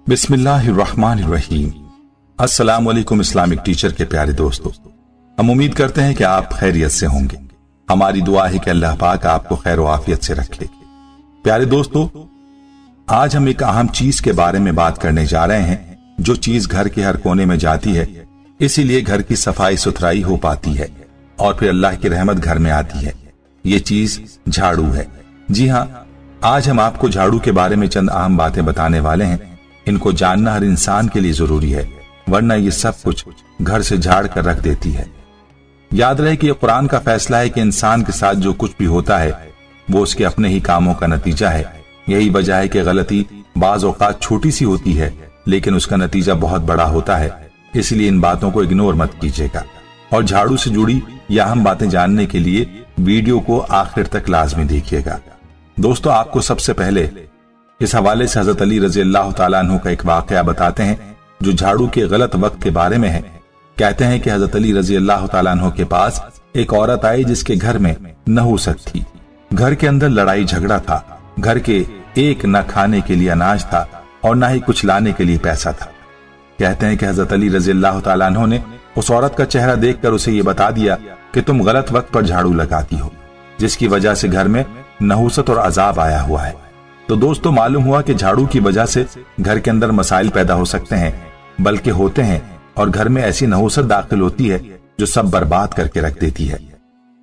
बिस्मिल्लाहिर्रहमानिर्रहीम। अस्सलाम वालेकुम इस्लामिक टीचर के प्यारे दोस्तों, हम उम्मीद करते हैं कि आप खैरियत से होंगे। हमारी दुआ है कि अल्लाह पाक आपको खैर व आफियत से रखे। प्यारे दोस्तों, आज हम एक अहम चीज के बारे में बात करने जा रहे हैं, जो चीज घर के हर कोने में जाती है, इसीलिए घर की सफाई सुथराई हो पाती है और फिर अल्लाह की रहमत घर में आती है। ये चीज झाड़ू है। जी हाँ, आज हम आपको झाड़ू के बारे में चंद अहम बातें बताने वाले हैं। इनको जानना हर इंसान के लिए जरूरी है, वरना ये सब कुछ घर से झाड़ कर रख देती है। याद रहे कि ये कुरान का फैसला है कि इंसान के साथ जो कुछ भी होता है वो उसके अपने ही कामों का नतीजा है। यही वजह है कि गलती बाज औकात छोटी सी होती है, लेकिन उसका नतीजा बहुत बड़ा होता है। इसलिए इन बातों को इग्नोर मत कीजिएगा और झाड़ू से जुड़ी यह अहम बातें जानने के लिए वीडियो को आखिर तक लाजमी देखिएगा। दोस्तों, आपको सबसे पहले इस हवाले से हजरत अली रजी अल्लाह तआला अन्हु का एक वाकया बताते हैं, जो झाड़ू के गलत वक्त के बारे में है। कहते हैं कि हजरत अली रजी अल्लाह तआला अन्हु के पास एक औरत आई जिसके घर में नहूसत थी। घर के अंदर लड़ाई झगड़ा था। घर के एक न खाने के लिए अनाज था और न ही कुछ लाने के लिए पैसा था। कहते हैं कि हजरत अली रजी अल्लाह तआला अन्हु ने उस औरत का चेहरा देखकर उसे ये बता दिया कि तुम गलत वक्त पर झाड़ू लगाती हो, जिसकी वजह से घर में नहूसत और अजाब आया हुआ है। तो दोस्तों, मालूम हुआ कि झाड़ू की वजह से घर के अंदर मसाइल पैदा हो सकते हैं, बल्कि होते हैं, और घर में ऐसी नहूसत दाखिल होती है जो सब बर्बाद करके रख देती है।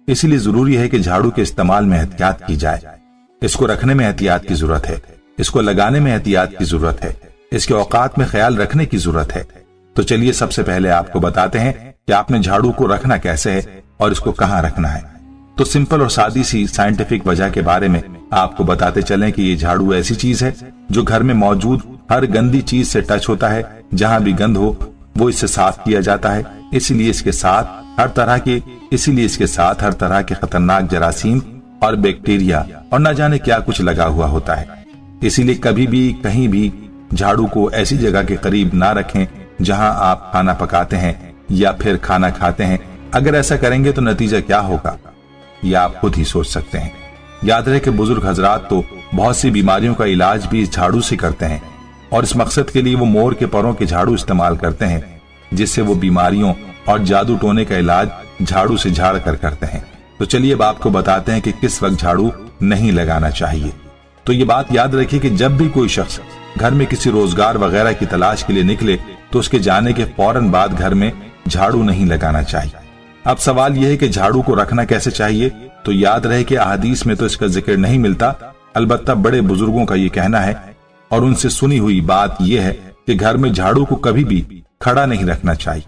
इसलिए जरूरी है कि झाड़ू के इस्तेमाल में एहतियात की जाए। इसको रखने में एहतियात की जरूरत है, इसको लगाने में एहतियात की जरूरत है, इसके औकात में ख्याल रखने की जरूरत है। तो चलिए सबसे पहले आपको बताते हैं कि आपने झाड़ू को रखना कैसे है और इसको कहाँ रखना है। तो सिंपल और सादी सी साइंटिफिक वजह के बारे में आपको बताते चलें कि ये झाड़ू ऐसी चीज है जो घर में मौजूद हर गंदी चीज से टच होता है। जहां भी गंद हो वो इससे साफ किया जाता है। इसीलिए इसके साथ हर तरह के खतरनाक जरासीम और बैक्टीरिया और न जाने क्या कुछ लगा हुआ होता है। इसीलिए कभी भी कहीं भी झाड़ू को ऐसी जगह के करीब ना रखें जहां आप खाना पकाते हैं या फिर खाना खाते हैं। अगर ऐसा करेंगे तो नतीजा क्या होगा ये आप खुद ही सोच सकते हैं। याद रहे कि बुजुर्ग हजरात तो बहुत सी बीमारियों का इलाज भी इस झाड़ू से करते हैं और इस मकसद के लिए वो मोर के परों के झाड़ू इस्तेमाल करते हैं, जिससे वो बीमारियों और जादू टोने का इलाज झाड़ू से झाड़ कर करते हैं। तो चलिए अब आपको बताते हैं कि किस वक्त झाड़ू नहीं लगाना चाहिए। तो ये बात याद रखिए कि जब भी कोई शख्स घर में किसी रोजगार वगैरह की तलाश के लिए निकले तो उसके जाने के फौरन बाद घर में झाड़ू नहीं लगाना चाहिए। अब सवाल यह है कि झाड़ू को रखना कैसे चाहिए। तो याद रहे कि अहादीस में तो इसका जिक्र नहीं मिलता, अलबत्ता बड़े बुजुर्गों का ये कहना है और उनसे सुनी हुई बात यह है कि घर में झाड़ू को कभी भी खड़ा नहीं रखना चाहिए।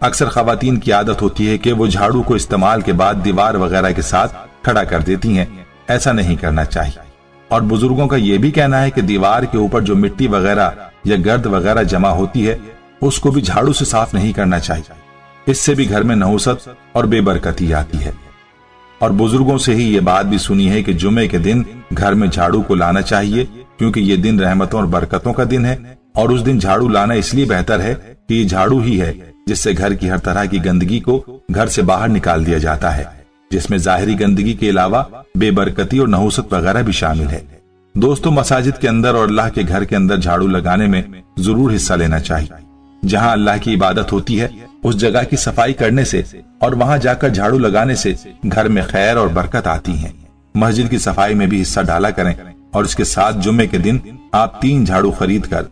अक्सर खवातीन की आदत होती है कि वो झाड़ू को इस्तेमाल के बाद दीवार वगैरह के साथ खड़ा कर देती हैं। ऐसा नहीं करना चाहिए। और बुजुर्गों का यह भी कहना है कि दीवार के ऊपर जो मिट्टी वगैरह या गर्द वगैरह जमा होती है उसको भी झाड़ू से साफ नहीं करना चाहिए। इससे भी घर में नहूसत और बेबरकती आती है। और बुजुर्गों से ही ये बात भी सुनी है कि जुमे के दिन घर में झाड़ू को लाना चाहिए, क्योंकि ये दिन रहमतों और बरकतों का दिन है। और उस दिन झाड़ू लाना इसलिए बेहतर है कि ये झाड़ू ही है जिससे घर की हर तरह की गंदगी को घर से बाहर निकाल दिया जाता है, जिसमें जाहिरी गंदगी के अलावा बेबरकती और नहूसत वगैरह भी शामिल है। दोस्तों, मसाजिद के अंदर और अल्लाह के घर के अंदर झाड़ू लगाने में जरूर हिस्सा लेना चाहिए। जहां अल्लाह की इबादत होती है उस जगह की सफाई करने से और वहां जाकर झाड़ू लगाने से घर में खैर और बरकत आती है। मस्जिद की सफाई में भी हिस्सा डाला करें और इसके साथ जुम्मे के दिन आप 3 झाड़ू खरीद कर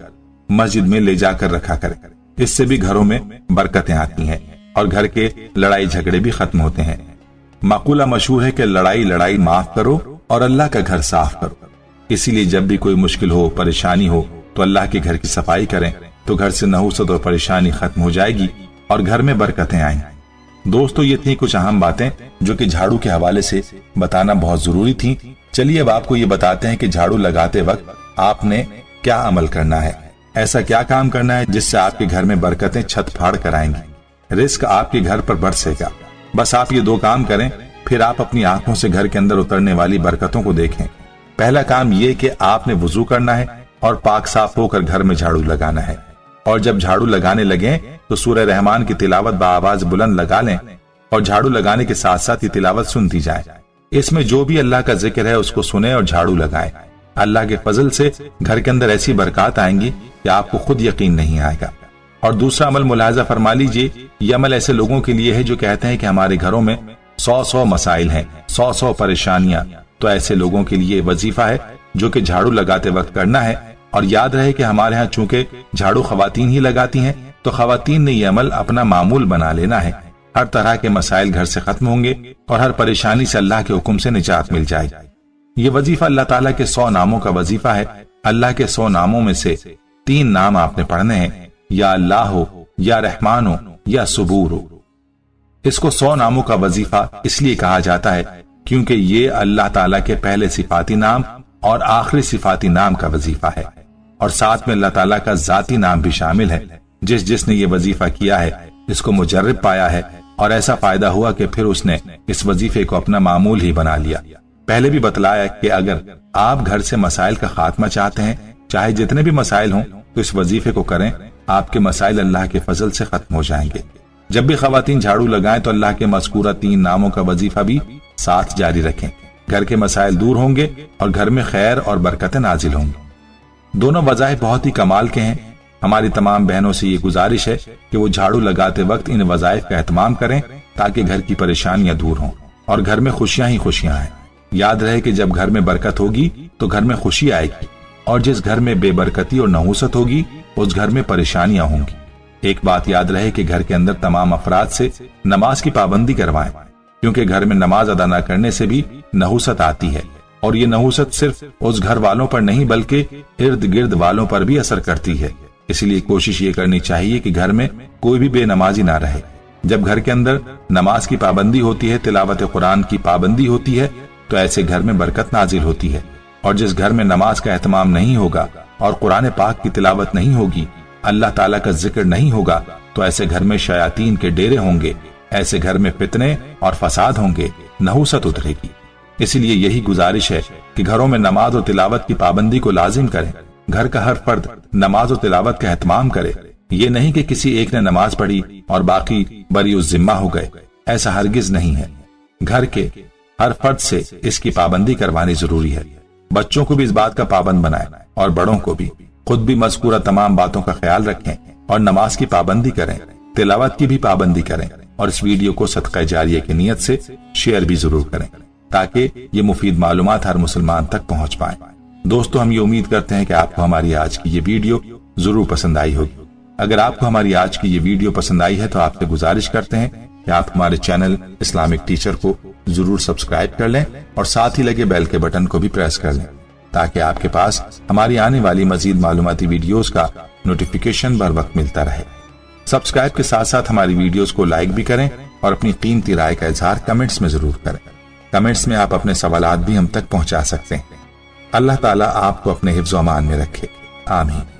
मस्जिद में ले जाकर रखा करें। इससे भी घरों में बरकतें आती हैं और घर के लड़ाई झगड़े भी खत्म होते हैं। मकूला मशहूर है कि लड़ाई माफ करो और अल्लाह का घर साफ करो। इसीलिए जब भी कोई मुश्किल हो, परेशानी हो तो अल्लाह के घर की सफाई करें, तो घर से नहूसत और परेशानी खत्म हो जाएगी और घर में बरकतें आएंगी। दोस्तों, ये थी कुछ अहम बातें जो कि झाड़ू के हवाले से बताना बहुत जरूरी थी। चलिए अब आपको ये बताते हैं कि झाड़ू लगाते वक्त आपने क्या अमल करना है। ऐसा क्या काम करना है जिससे आपके घर में बरकतें छत फाड़ कर आएंगी, रिस्क आपके घर पर बरसेगा। बस आप ये 2 काम करें, फिर आप अपनी आंखों से घर के अंदर उतरने वाली बरकतों को देखें। पहला काम ये कि आपने वुजू करना है और पाक साफ होकर घर में झाड़ू लगाना है। और जब झाड़ू लगाने लगे तो सूरह रहमान की तिलावत बाआवाज बुलंद लगा लें और झाड़ू लगाने के साथ साथ ये तिलावत सुनती जाए। इसमें जो भी अल्लाह का जिक्र है उसको सुने और झाड़ू लगाएं। اللہ کے فضل سے گھر کے اندر ایسی برکات آئیں گی کہ آپ کو خود یقین نہیں آئے گا۔ اور دوسرا عمل ملاحظہ فرما لیجئے، یہ عمل ایسے لوگوں کے لیے ہے جو کہتے ہیں کہ ہمارے گھروں میں 100 مسائل ہیں، 100 پریشانیاں۔ تو ایسے لوگوں کے لیے وظیفہ ہے جو کہ جھاڑو لگاتے وقت کرنا ہے۔ اور یاد رہے کہ ہمارے ہاں چونکہ جھاڑو خواتین ہی لگاتی ہیں، تو خواتین نے یہ عمل اپنا معمول بنا لینا ہے۔ ہر طرح کے مسائل گھر سے ختم ہوں گے اور ہر پریشانی سے اللہ کے حکم سے نجات مل جائے گی۔ یہ وظیفہ اللہ تعالیٰ کے 100 ناموں کا وظیفہ ہے۔ اللہ کے 100 ناموں میں سے 3 نام آپ نے پڑھنے ہیں، یا اللہ ہو، یا رحمان ہو، یا صبور ہو۔ اس کو 100 ناموں کا وظیفہ اس لیے کہا جاتا ہے کیونکہ یہ اللہ تعالیٰ کے پہلے صفاتی نام اور آخری صفاتی نام کا وظیفہ ہے، اور ساتھ میں اللہ تعالیٰ کا ذاتی نام بھی شامل ہے۔ جس نے یہ وظیفہ کیا ہے اس کو مجرب پایا ہے، اور ایسا فائدہ ہوا کہ پھر اس نے اس وظیفے کو اپنا معمول ہی بنا لیا۔ پہلے بھی بتلایا کہ اگر آپ گھر سے مسائل کا خاتمہ چاہتے ہیں، چاہے جتنے بھی مسائل ہوں، تو اس وظیفے کو کریں، آپ کے مسائل اللہ کے فضل سے ختم ہو جائیں گے۔ جب بھی خواتین جھاڑو لگائیں تو اللہ کے مذکورہ 3 ناموں کا وظیفہ بھی ساتھ جاری رکھیں۔ گھر کے مسائل دور ہوں گے اور گھر میں خیر اور برکتیں نازل ہوں گی۔ دونوں وظائف بہت ہی کمال کے ہیں۔ ہماری تمام بہنوں سے یہ گزارش ہے کہ وہ جھاڑو لگاتے وقت ان وظائف کا اہتمام کریں تاکہ گھر کی پریشانیاں دور ہوں اور گھر میں خوشیاں ہی خوشیاں آئیں۔ یاد رہے کہ جب گھر میں برکت ہوگی تو گھر میں خوشی آئے گی، اور جس گھر میں بے برکتی اور نحوست ہوگی اس گھر میں پریشانیاں ہوں گی۔ ایک بات یاد رہے کہ گھر کے اندر تمام افراد سے نماز کی پابندی کروائیں، کیونکہ گھر میں نماز ادا نہ کرنے سے بھی نحوست آتی ہے، اور یہ نحوست صرف اس گھر والوں پر نہیں بلکہ ارد گرد والوں پر بھی اثر کرتی ہے۔ اس لیے کوشش یہ کرنی چاہیے کہ گھر میں کوئی بھی بے نمازی نہ رہے۔ جب گھر کے اندر نماز کی پابندی ہوتی ہے، تلاوت قرآن کی پابندی ہوتی ہے، تو ایسے گھر میں برکت نازل ہوتی ہے۔ اور جس گھر میں نماز کا اہتمام نہیں ہوگا اور قرآن پاک کی تلاوت نہیں ہوگی، اللہ تعالیٰ کا ذکر نہیں ہوگا، تو ایسے گھر میں شیاطین کے ڈیرے ہوں گے، ایسے گھر میں فتنے اور فساد ہوں گے، نحوست اترے گی۔ اس لیے یہی گزارش ہے کہ گھروں میں نماز اور تلاوت کی پابندی کو لازم کریں۔ گھر کا ہر فرد نماز اور تلاوت کا اہتمام کرے۔ یہ نہیں کہ کسی ایک نے نماز پڑھی اور باقی بری الذمہ ہو گئے، ایسا ہرگز نہیں ہے۔ گھر کے ہر فرد سے اس کی پابندی کروانی ضروری ہے۔ بچوں کو بھی اس بات کا پابند بنائیں اور بڑوں کو بھی۔ خود بھی مذکورہ تمام باتوں کا خیال رکھیں اور نماز کی پابندی کریں، تلاوت کی بھی پابندی کریں، اور اس ویڈیو کو صدقہ جاریہ کی نیت سے شیئر بھی ضرور کریں تاکہ یہ مفید معلومات ہر مسلمان تک پہنچ پائیں۔ دوستو، ہم یہ امید کرتے ہیں کہ آپ کو ہماری آج کی یہ ویڈیو ضرور پسند آئی ہوگی۔ اگر آپ کو ہماری آج کی یہ ویڈیو پسند آئی ہے تو آپ سے گزارش کرتے ہیں کہ آپ ہمارے چینل اسلامک ٹیچر کو ضرور سبسکرائب کر لیں اور ساتھ ہی لگے بیل کے بٹن کو بھی پریس کر لیں تاکہ آپ کے پاس ہماری آنے والی مزید معلوماتی ویڈیوز کا نوٹیفیکیشن بر وقت ملتا رہے۔ سبسکرائب کے ساتھ ساتھ ہماری ویڈیوز کو لائک بھی کریں اور اپنی قیمتی رائے کا اظہار کمنٹس میں ضرور کریں۔ کمنٹس میں آپ اپنے سوالات بھی ہم تک پہنچا سکتے ہیں۔ اللہ تعالیٰ آپ کو اپنے حفظ و امان میں رکھے، آمین۔